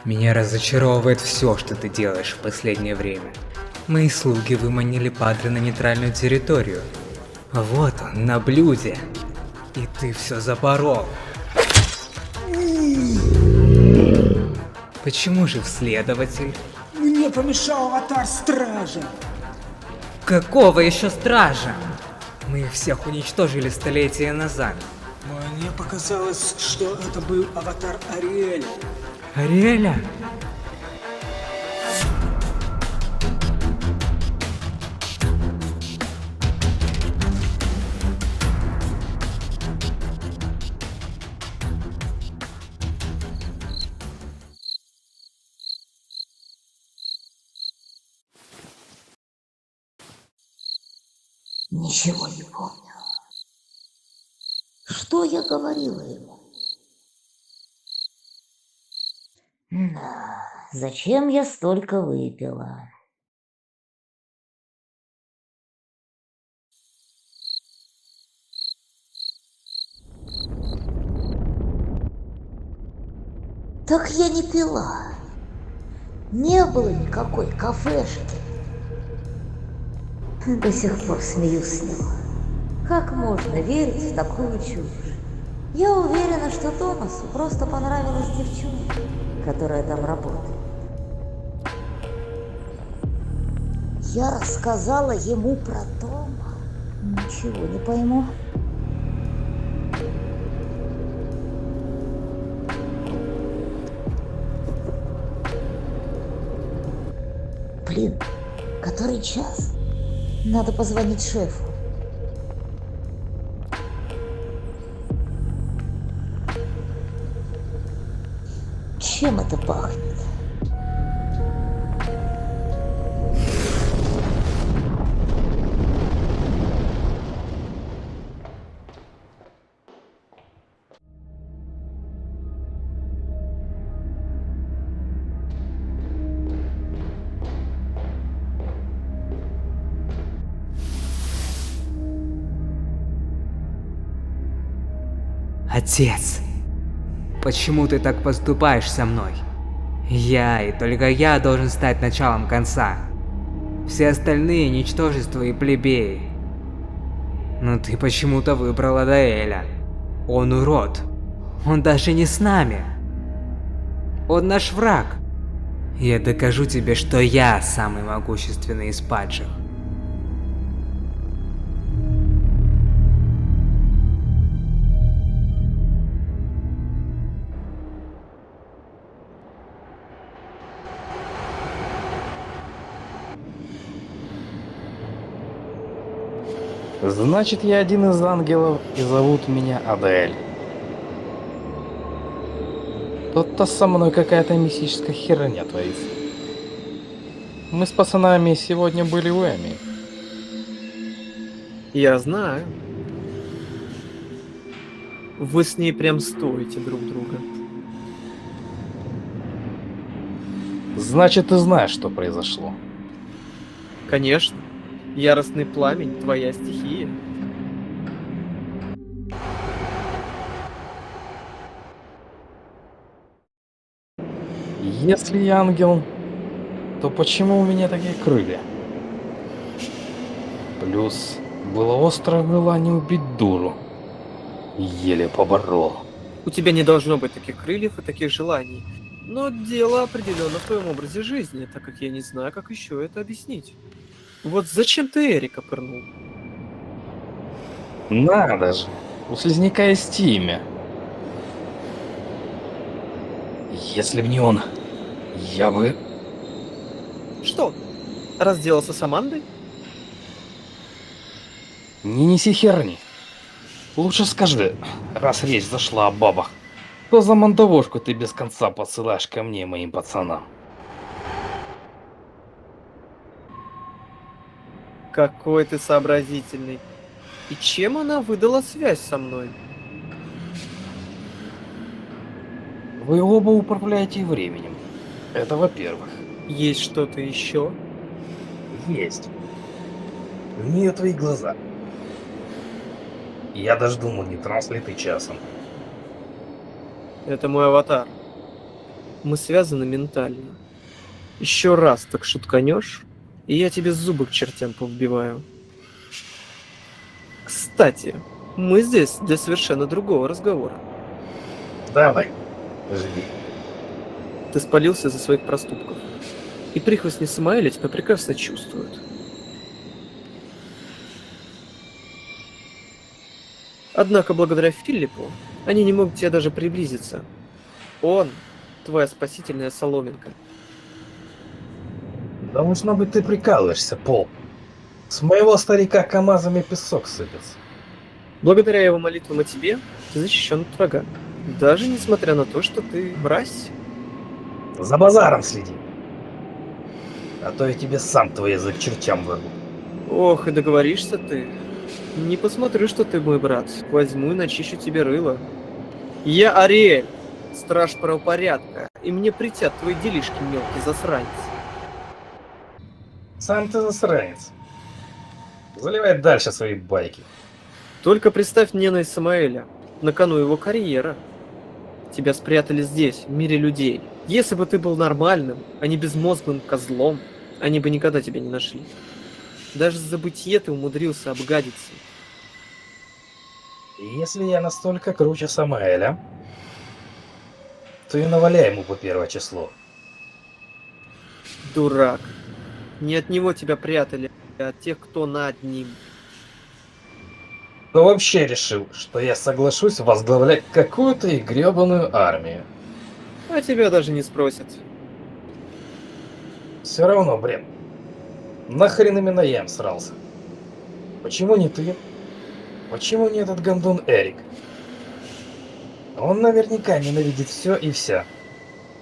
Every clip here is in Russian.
Меня разочаровывает все, что ты делаешь в последнее время. Мои слуги выманили Падре на нейтральную территорию. Вот он, на блюде. И ты все запорол. Почему же следователь? Мне помешал аватар стража. Какого еще стража? Мы их всех уничтожили столетия назад. Мне показалось, что это был аватар Ариэля. Ариэля? Ничего не помню. Что я говорила ему? Да, зачем я столько выпила? Так я не пила. Не было никакой кафешки. До сих пор смеюсь с него. Как можно верить в такую чушь? Я уверена, что Томасу просто понравилась девчонка, которая там работает. Я рассказала ему про Тома. Ничего не пойму. Блин, который час? Надо позвонить шефу. Чем это пахнет? Отец, почему ты так поступаешь со мной? Я и только я должен стать началом конца. Все остальные ничтожества и плебеи. Но ты почему-то выбрал Адаэля. Он урод. Он даже не с нами. Он наш враг. Я докажу тебе, что я самый могущественный из падших. Значит, я один из ангелов, и зовут меня Адель. Тут-то со мной какая-то мистическая херня творится. Мы с пацанами сегодня были у Эми. Я знаю. Вы с ней прям стоите друг друга. Значит, ты знаешь, что произошло. Конечно. Яростный пламень — твоя стихия. Если я ангел, то почему у меня такие крылья? Плюс было острое желание убить дуру. Еле поборол. У тебя не должно быть таких крыльев и таких желаний. Но дело определенно в твоем образе жизни, так как я не знаю, как еще это объяснить. Вот зачем ты Эрика пырнул? Надо же, у слизняка есть имя. Если б не он, я бы... Что? Разделался с Амандой? Не неси херни. Лучше скажи, раз речь зашла о бабах, что за мандавошку ты без конца посылаешь ко мне и моим пацанам? Какой ты сообразительный. И чем она выдала связь со мной? Вы оба управляете временем. Это во-первых. Есть что-то еще? Есть. В нее твои глаза. Я даже думал, не транс ли ты часом. Это мой аватар. Мы связаны ментально. Еще раз так шутканешь, и я тебе зубы к чертям повбиваю. Кстати, мы здесь для совершенно другого разговора. Давай, жги. Ты спалился за своих проступков. И прихвостни Самаэля тебя прекрасно чувствуют. Однако, благодаря Филиппу, они не могут тебе даже приблизиться. Он — твоя спасительная соломинка. Должно быть, ты прикалываешься, Пол. С моего старика КамАЗами песок сыпется. Благодаря его молитвам о тебе, ты защищен от врага. Даже несмотря на то, что ты мразь. За базаром следи. А то я тебе сам твой язык чертям вырву. Ох, и договоришься ты. Не посмотрю, что ты мой брат. Возьму и начищу тебе рыло. Я Ариэль, страж правопорядка, и мне притят твои делишки, мелкий засранец. Сам ты засранец. Заливай дальше свои байки. Только представь ненависть Самаэля. На кону его карьера. Тебя спрятали здесь, в мире людей. Если бы ты был нормальным, а не безмозглым козлом, они бы никогда тебя не нашли. Даже за бытие ты умудрился обгадиться. И если я настолько круче Самаэля, то и наваляй ему по первое число. Дурак. Не от него тебя прятали, а от тех, кто над ним. Кто вообще решил, что я соглашусь возглавлять какую-то и гребаную армию? А тебя даже не спросят. Все равно, бред. Нахрен именно я им срался? Почему не ты? Почему не этот гондон Эрик? Он наверняка ненавидит все и вся.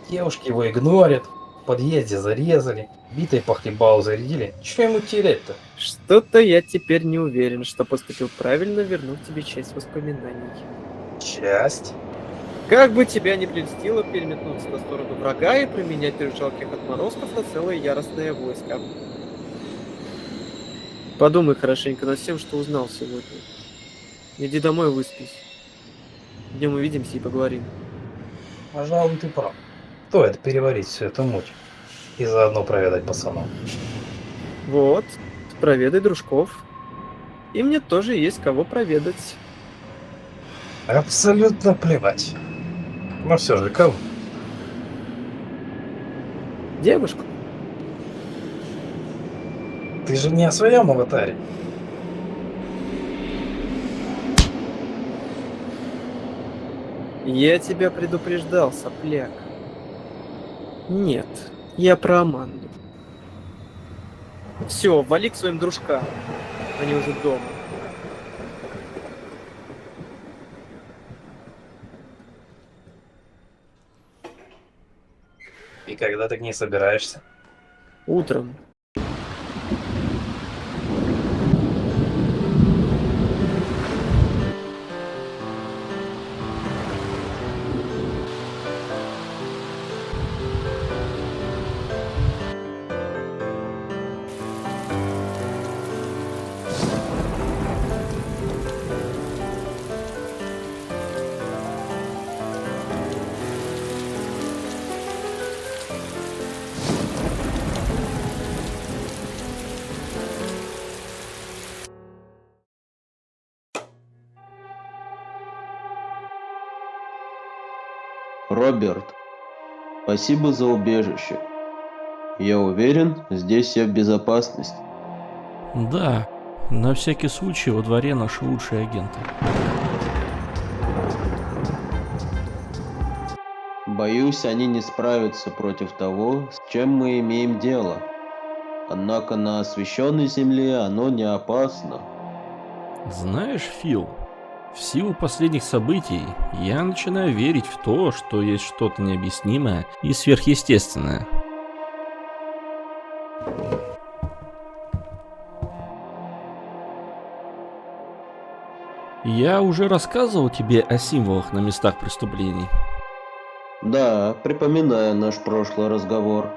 Девушки его игнорят, в подъезде зарезали, битой по хлебалу зарядили. Че ему терять-то? Что-то я теперь не уверен, что поступил правильно, вернув тебе часть воспоминаний. Часть? Как бы тебя не прельстило переметнуться на сторону врага и променять трех жалких отморозков на целое яростное войско. Подумай хорошенько над всем, что узнал сегодня. Иди домой, выспись. Днем увидимся и поговорим. Пожалуй, ты прав. Стоит переварить всю эту муть и заодно проведать пацанов. Вот, проведай дружков. И мне тоже есть кого проведать. Абсолютно плевать. Но все же кого? Девушку. Ты же не о своем аватаре. Я тебя предупреждал, сопляк. Нет, я про Аманду. Все, вали к своим дружкам. Они уже дома. И когда ты к ней собираешься? Утром. Роберт, спасибо за убежище. Я уверен, здесь я в безопасности. Да, на всякий случай во дворе наши лучшие агенты. Боюсь, они не справятся против того, с чем мы имеем дело. Однако на освещенной земле оно не опасно. Знаешь, Фил, в силу последних событий я начинаю верить в то, что есть что-то необъяснимое и сверхъестественное. Я уже рассказывал тебе о символах на местах преступлений. Да, припоминаю наш прошлый разговор.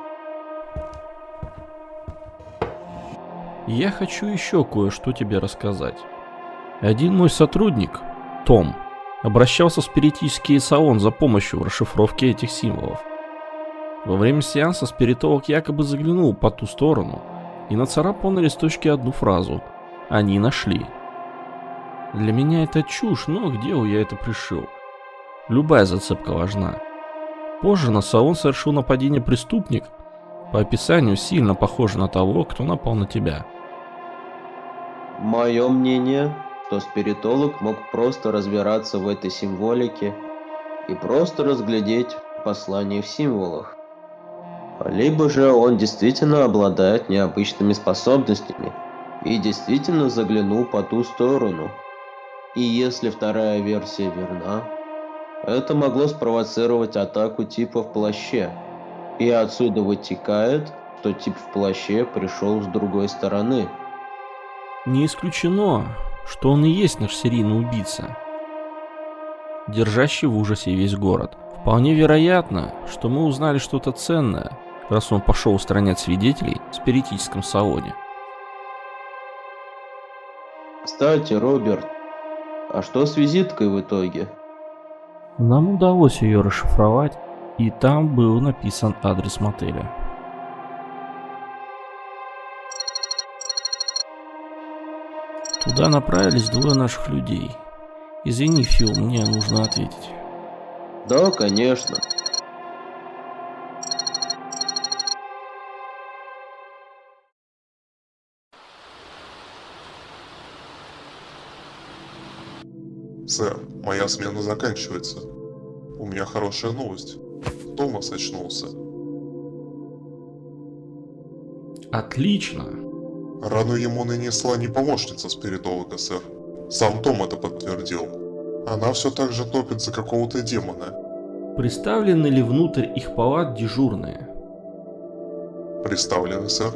Я хочу еще кое-что тебе рассказать. Один мой сотрудник, Том, обращался в спиритический салон за помощью в расшифровке этих символов. Во время сеанса спиритолог якобы заглянул по ту сторону и нацарапал на листочке одну фразу «Они нашли». Для меня это чушь, но к делу я это пришил. Любая зацепка важна. Позже на салон совершил нападение преступник, по описанию сильно похожий на того, кто напал на тебя. Мое мнение, что спиритолог мог просто разбираться в этой символике и просто разглядеть послание в символах. Либо же он действительно обладает необычными способностями и действительно заглянул по ту сторону. И если вторая версия верна, это могло спровоцировать атаку типа в плаще. И отсюда вытекает, что тип в плаще пришел с другой стороны. Не исключено, что он и есть наш серийный убийца, держащий в ужасе весь город. Вполне вероятно, что мы узнали что-то ценное, раз он пошел устранять свидетелей в спиритическом салоне. Кстати, Роберт, а что с визиткой в итоге? Нам удалось ее расшифровать, и там был написан адрес мотеля. Туда направились двое наших людей. Извини, Фил, мне нужно ответить. Да, конечно. Сэр, моя смена заканчивается. У меня хорошая новость. Томас очнулся. Отлично. Рану ему нанесла не помощница спиритолога, сэр. Сам Том это подтвердил. Она все так же топит за какого-то демона. Представлены ли внутрь их палат дежурные? Представлены, сэр.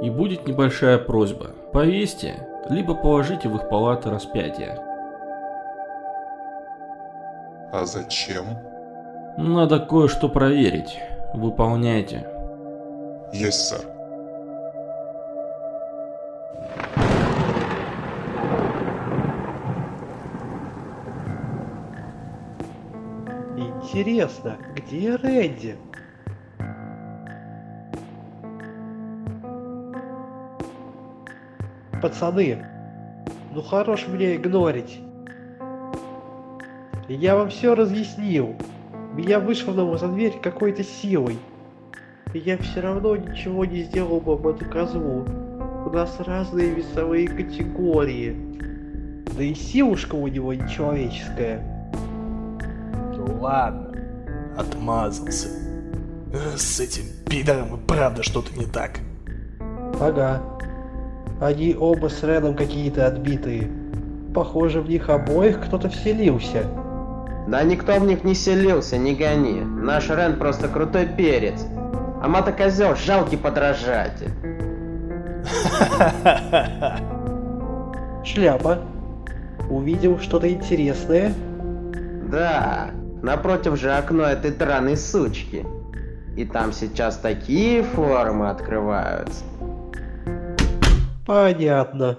И будет небольшая просьба. Повесьте, либо положите в их палаты распятие. А зачем? Надо кое-что проверить. Выполняйте. Есть, сэр. Интересно, где Рэнди? Пацаны, ну хорош меня игнорить. Я вам все разъяснил. Меня вышвырнуло за дверь какой-то силой. И я все равно ничего не сделал бы мотокозлу. У нас разные весовые категории. Да и силушка у него нечеловеческая. Ну ладно, отмазался. С этим пидором и правда что-то не так. Ага. Они оба с Реном какие-то отбитые. Похоже, в них обоих кто-то вселился. Да никто в них не селился, не гони. Наш Рен просто крутой перец. А мотокозел жалкий подражатель. Шляпа. Увидел что-то интересное? Да, напротив же окно этой драной сучки. И там сейчас такие формы открываются. Понятно.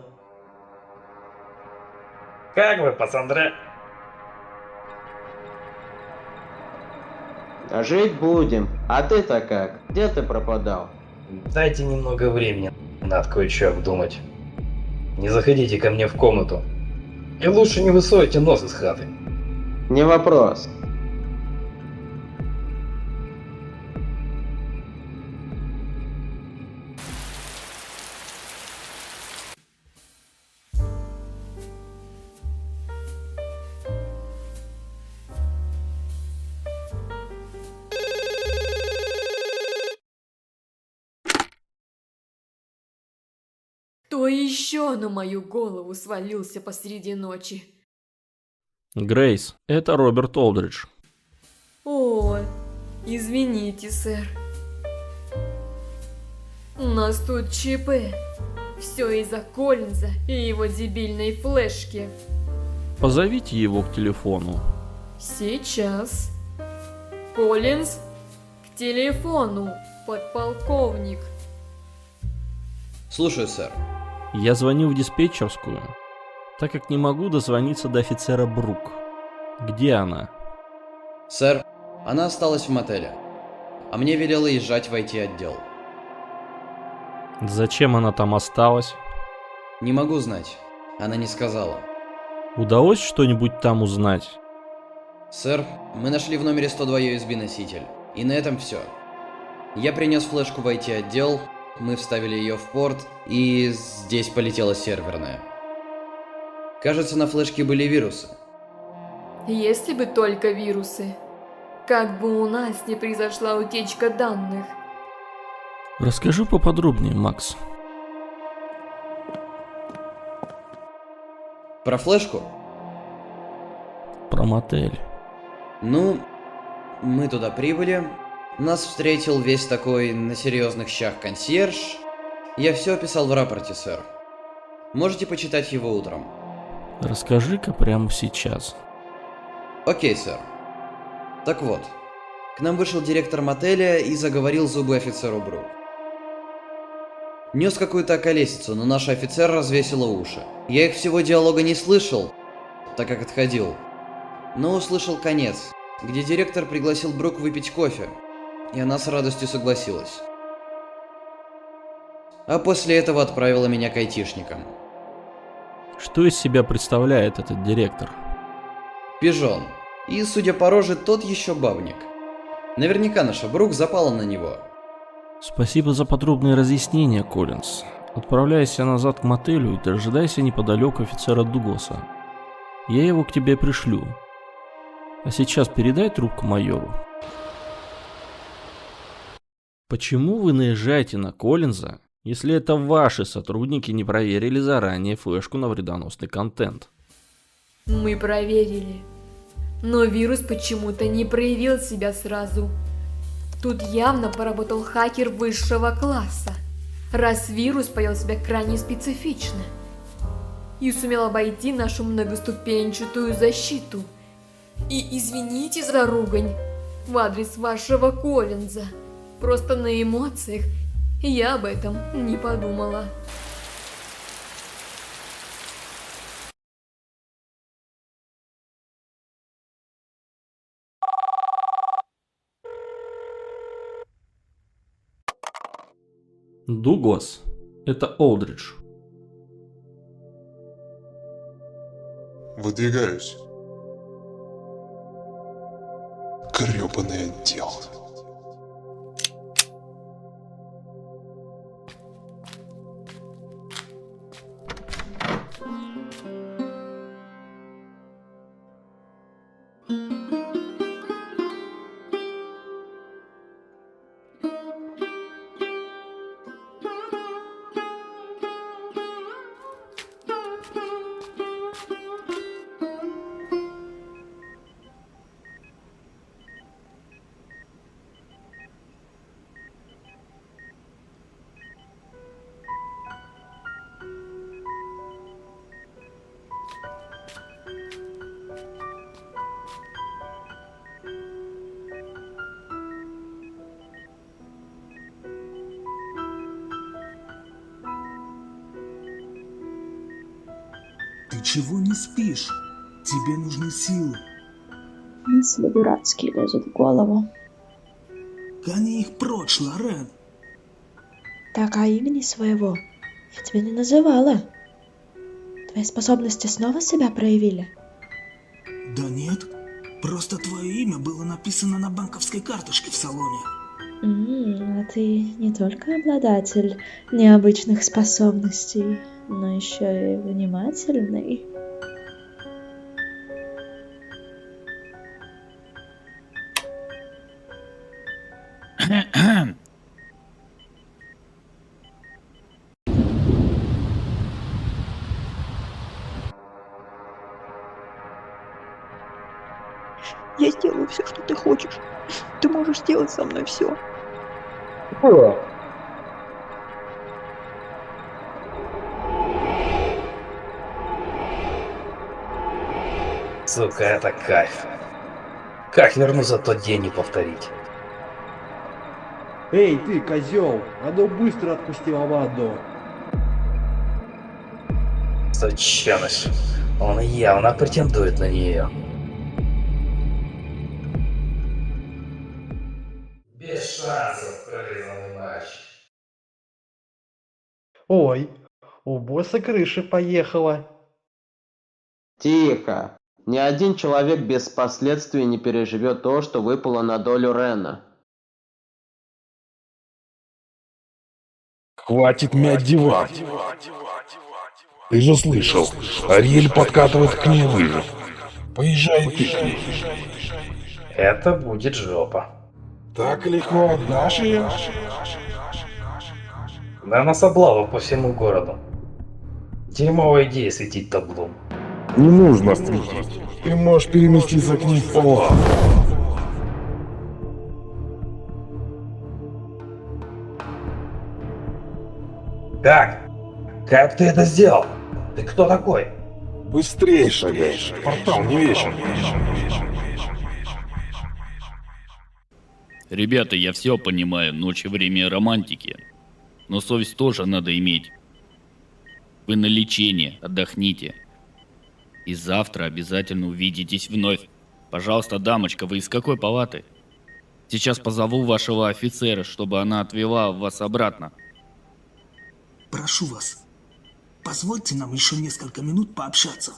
Как вы, пацандры? А жить будем. А ты-то как? Где ты пропадал? Дайте немного времени, надо кое-что обдумать. Не заходите ко мне в комнату. И лучше не высовывайте нос из хаты. Не вопрос. Кто еще на мою голову свалился посреди ночи? Грейс, это Роберт Олдридж. О, извините, сэр. У нас тут ЧП. Все из-за Коллинза и его дебильной флешки. Позовите его к телефону. Сейчас. Коллинз, к телефону, подполковник. Слушаю, сэр. Я звоню в диспетчерскую, так как не могу дозвониться до офицера Брук. Где она? Сэр, она осталась в мотеле. а мне велела езжать в IT-отдел. Зачем она там осталась? Не могу знать, она не сказала. Удалось что-нибудь там узнать? Сэр, мы нашли в номере 102 USB-носитель, и на этом все. Я принес флешку в IT-отдел, мы вставили ее в порт, и здесь полетела серверная. Кажется, на флешке были вирусы. Если бы только вирусы. Как бы у нас не произошла утечка данных. Расскажи поподробнее, Макс. Про флешку? Про мотель. Ну, мы туда прибыли. Нас встретил весь такой на серьезных щах консьерж. Я все описал в рапорте, сэр. Можете почитать его утром. Расскажи-ка прямо сейчас. Окей, сэр. Так вот, к нам вышел директор мотеля и заговорил зубы офицеру Брук. Нес какую-то околесицу, но наш офицер развесила уши. Я их всего диалога не слышал, так как отходил. Но услышал конец, где директор пригласил Брук выпить кофе, и она с радостью согласилась. А после этого отправила меня к айтишникам. Что из себя представляет этот директор? Пижон. И, судя по роже, тот еще бабник. Наверняка наша Брук запала на него. Спасибо за подробные разъяснения, Коллинз. Отправляйся назад к мотелю и дожидайся неподалеку офицера Дугоса. Я его к тебе пришлю. А сейчас передай трубку майору. Почему вы наезжаете на Коллинза, если это ваши сотрудники не проверили заранее флешку на вредоносный контент? Мы проверили. Но вирус почему-то не проявил себя сразу. Тут явно поработал хакер высшего класса, раз вирус повел себя крайне специфично и сумел обойти нашу многоступенчатую защиту. И извините за ругань в адрес вашего Коллинза. Просто на эмоциях я об этом не подумала. Дугос. Это Олдридж. Выдвигаюсь. Грёбаный отдел. Ты чего не спишь? Тебе нужны силы. Мысли дурацкие лезут в голову. Гони их прочь, Лорен. Так, а имени своего я тебе не называла. Твои способности снова себя проявили? Да нет, просто твое имя было написано на банковской карточке в салоне. А ты не только обладатель необычных способностей, но еще и внимательный. Я сделаю все, что ты хочешь. Ты можешь сделать со мной все. Сука, это кайф. Как вернуться в тот день не повторить? Эй, ты, козел! А ну быстро отпусти Аманду! Сученыш. Он явно претендует на нее. Без шансов. Ой, у босса крыша поехала. Тихо. Ни один человек без последствий не переживет то, что выпало на долю Рена. Хватит мять диван. Ты же слышал, Ариэль подкатывает к ней лыжи. Поезжай ты к ней. Это будет жопа. Так легко отдашь ее? Да нас облава по всему городу. Дерьмовая идея светить таблом. Не нужно светить. Ты можешь переместиться к ней в палату. Как ты это сделал? Ты кто такой? Быстрее шагай. Портал не вечен. Ребята, я все понимаю, ночь и время романтики. Но совесть тоже надо иметь. Вы на лечение, отдохните. И завтра обязательно увидитесь вновь. Пожалуйста, дамочка, вы из какой палаты? Сейчас позову вашего офицера, чтобы она отвела вас обратно. Прошу вас, позвольте нам еще несколько минут пообщаться.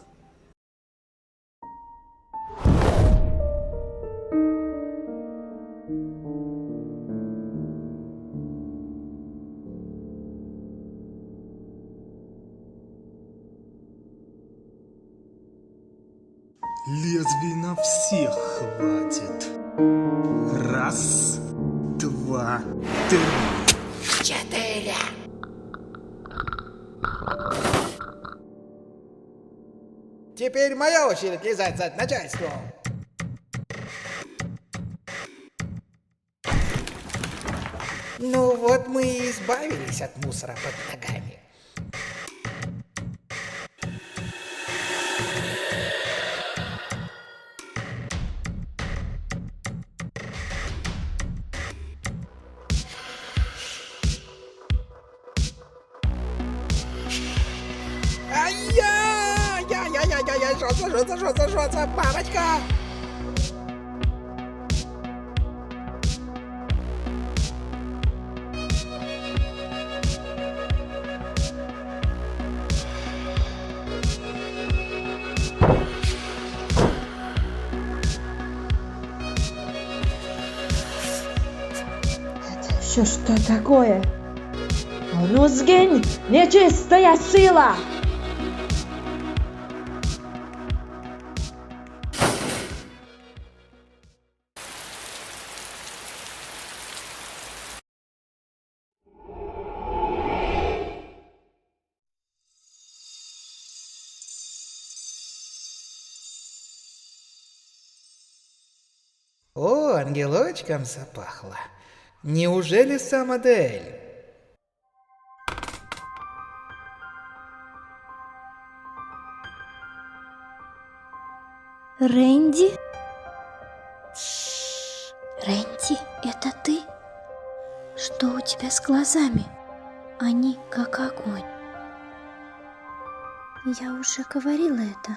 Лезвий на всех хватит. Раз, два, три. 4. Теперь моя очередь лизать за начальством. Ну вот мы и избавились от мусора под ногами. Ай-яй-яй-яй-яй, жжется, бабочка! Это еще что такое? А ну сгинь, нечистая сила! О, ангелочком запахло. Неужели сам Адель? Рэнди? Рэнди, это ты? Что у тебя с глазами? Они как огонь. Я уже говорила это,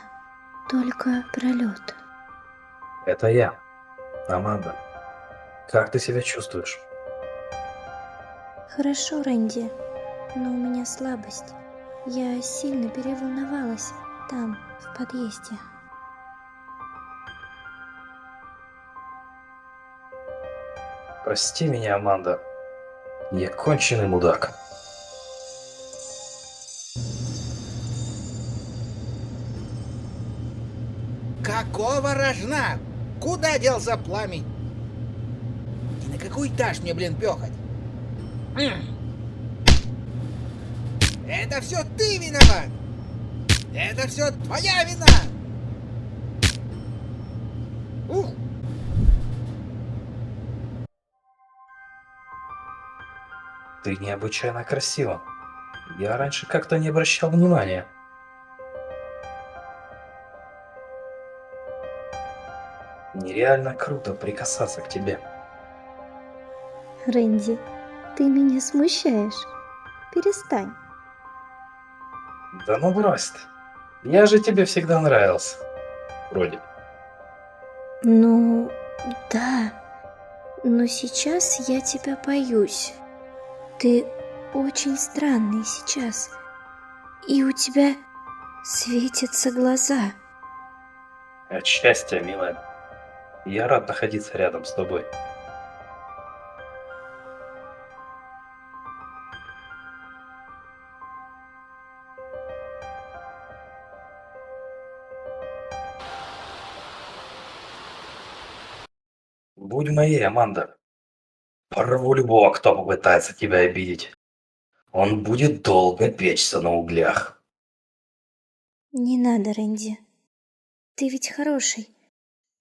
только пролет. Это я. Аманда. Как ты себя чувствуешь? Хорошо, Рэнди, но у меня слабость. Я сильно переволновалась там, в подъезде. Прости меня, Аманда. Я конченый мудак. Какого рожна? Куда делся пламень? И на какой этаж мне, блин, пёхать? Это все ты виноват! Это все твоя вина! Ух! Ты необычайно красива. Я раньше как-то не обращал внимания. Нереально круто прикасаться к тебе. Рэнди, ты меня смущаешь. Перестань. Да ну брось ты. Я же тебе всегда нравился. Вроде. Ну, да. Но сейчас я тебя боюсь. Ты очень странный сейчас. И у тебя светятся глаза. От счастья, милая. Я рад находиться рядом с тобой. Будь моей, Аманда. Порву любого, кто попытается тебя обидеть. Он будет долго печься на углях. Не надо, Рэнди. Ты ведь хороший.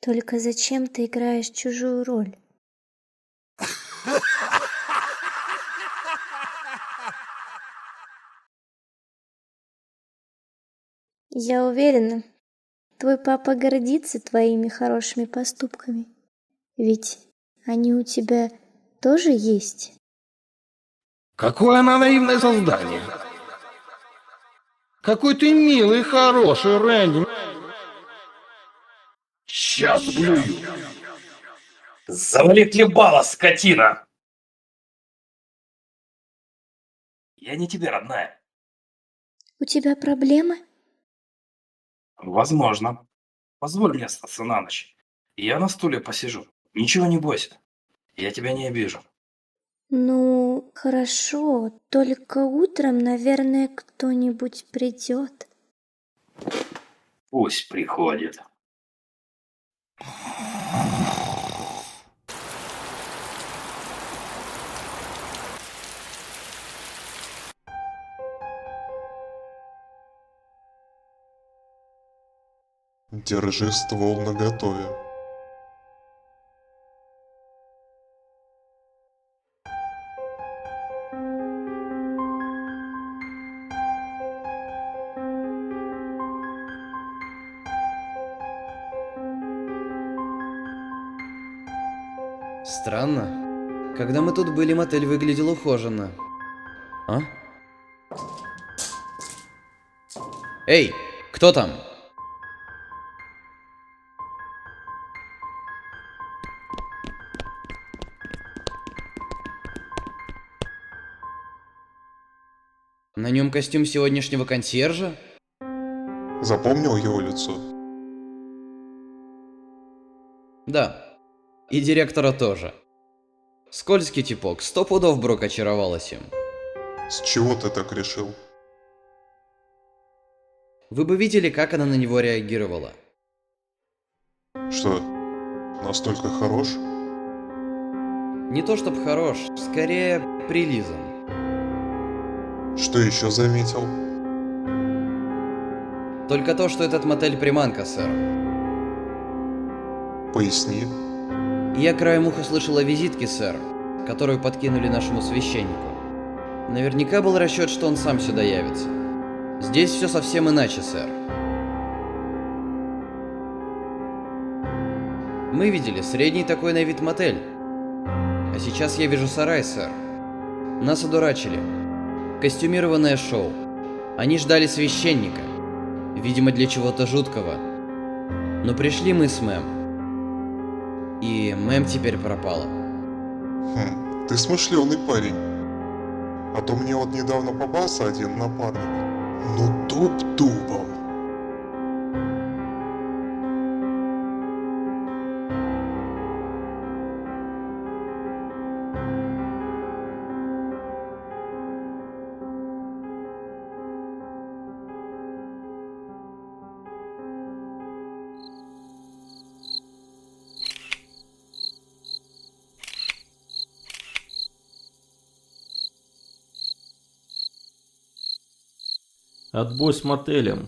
Только зачем ты играешь чужую роль? Я уверена, твой папа гордится твоими хорошими поступками. Ведь они у тебя тоже есть. Какое она наивное создание. Какой ты милый, хороший, Рэнди. Сейчас блюю. Завали хлебало, скотина! Я не тебе, родная. У тебя проблемы? Возможно. Позволь мне остаться на ночь. Я на стуле посижу. Ничего не бойся. Я тебя не обижу. Ну, хорошо. Только утром, наверное, кто-нибудь придет. Пусть приходит. Держи ствол наготове. Странно. Когда мы тут были, мотель выглядел ухоженно. А? Эй, кто там? На нем костюм сегодняшнего консьержа? Запомнил его лицо? Да. И директора тоже. Скользкий типок, 100 пудов Брок очаровалась им. С чего ты так решил? Вы бы видели, как она на него реагировала. Что, настолько хорош? Не то чтоб хорош, скорее прилизан. Что еще заметил? Только то, что этот мотель приманка, сэр. Поясни. Я краем уха слышал о визитке, сэр, которую подкинули нашему священнику. Наверняка был расчет, что он сам сюда явится. Здесь все совсем иначе, сэр. Мы видели средний такой на вид мотель. А сейчас я вижу сарай, сэр. Нас одурачили. Костюмированное шоу. Они ждали священника. Видимо, для чего-то жуткого. Но пришли мы с мэм. И мэм теперь пропала. Ты смышленый парень. А то мне вот недавно попался один напарник. Ну топ-тупом. Отбой с мотелем.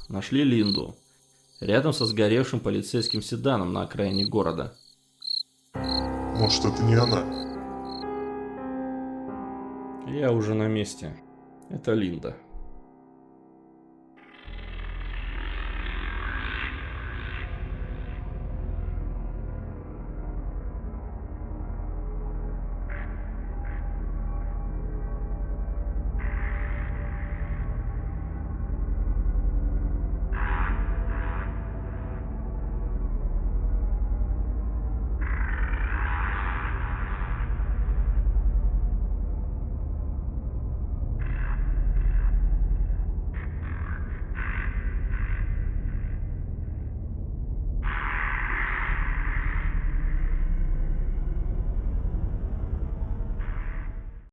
Нашли Линду. Рядом со сгоревшим полицейским седаном на окраине города. Может, это не она? Я уже на месте. Это Линда.